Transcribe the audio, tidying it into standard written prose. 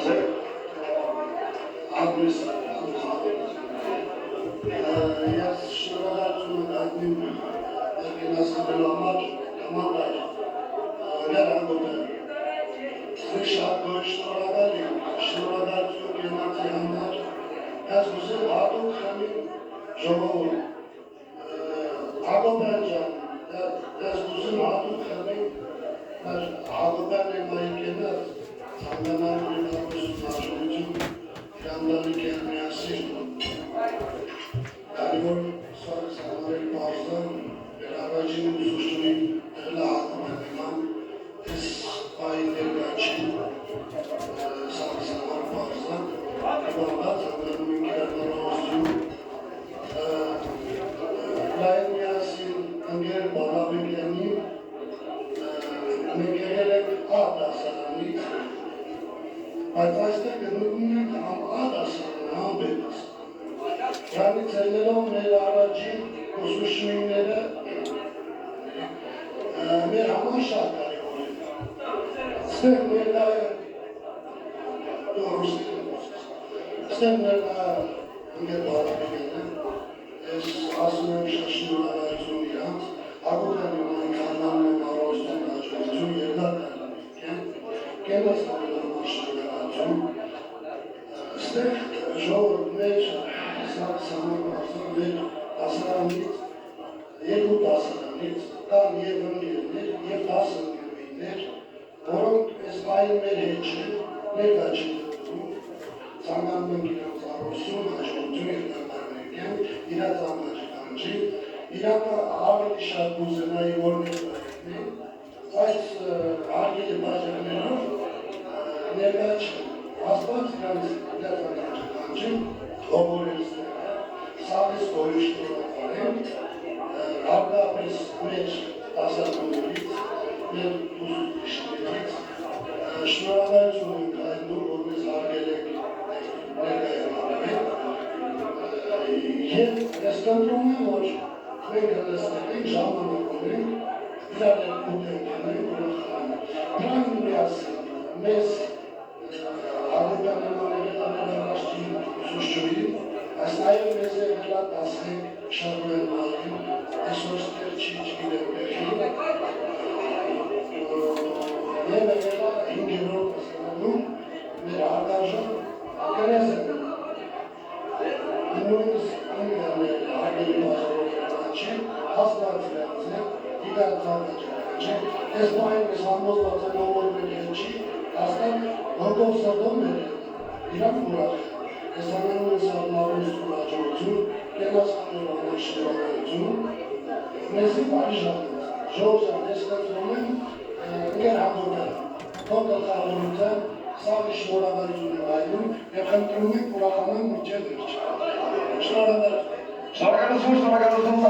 ասել։ Ես շնորհակալություն հայտնում եկենասկելու համար կամանդար ներհանգոտը շատ գոյ շնորհակալություն կենացի համար ես ուզել հատուկ խմին ժողովուրդ Հակոբյան ջան ես ուզում հատուկ խմին Հակոբյան եմ այկենած ծանկանան ունենալություն աշխություն Իրանդանի կերմիասին Քանի որ սարս համարել պարզան մեր առաջին ուսուցչուհին Հելա Հակոբյան ես պայի ներկայացին սարս համար պարզան Իվանդա ծանկանում ենք իրականորոշություն Լայն միասին ընկեր Բալաբեկյանին մենք եղել ենք ադասարանից Բայց այստեղ գտնվում ենք ադասարանը, ամբետասարանը Դրանից ելնելով մեր առաջին ուսուցչուհիները մեր համար շատ կարևոր են Ստեղ ներկա Ստեղ ներկա ընկեր Բալաբեկյանն Ես ասում եմ շատ շնորհակալություն իրանց Հակոբյան իմանք անանն եմ առողջություն հաջողություն երկար կենաց համար շնորհակալություն Ստեղ ժողովուրդ մեր մեր դասարանից երկու դասարանից կան և ընկերներ և 10 ընկերուհիներ որոնք այս պահին մեր հետ չեն ներկա չեն ցանկանում ենք իրանց առողջություն հաջողություն երկար իրաց համար կանջի, իրանքը ավելի շատ կուզենայի որ ներկայացնի, բայց հարգելի բաժակներով ներկա չեն, աստված իրանց համար կանջի, հողորեցները, սաղից գոյուշները կարեն, հարգապես մեր դասատուներից, մեր ուսուցիչներից, շնորհակալություն ենք հայտնում, որ մեզ հարգել եք ներկայացնել Եվ ես կընտրում եմ, որ մենք հլստենք ժամանակ ունենք, իրար ենք ուտենք ենք ուրախանք։ Դրանք միասին մեզ Հակոբյան նմանեկետաներաշտի ուսուցչուհին, այս նաև մեզ է հլա 15 շարուեն մալին, այսօր ստեղ չի չգիրեմ բեղին, և հելա 5-րդ ասանանում մեր հարգարժան կրեզ են նույնս հարգելի բաժարողականչի, հաստացրացել, իգարձակաչակաչի, ես պահին ես համոզված եմ որ մեր հետ չի, հաստատ հոգով սրդով մեր հետ, իրանք ուրախ ես անանում ես առնարություն հաջողություն, կենաց խանոր համար շնորհակալություն, մեզի բարի ժամանակ, ժողովրդան ես կտրում եմ ընկեր Հակոբյան, քո գլխավորությամբ սաղի շնորհակալություն եմ հայտնում և խնդրում ենք ուրախանանք մինչև վերջ Շնորհակալություն, շնորհակալություն, շնորհակալություն,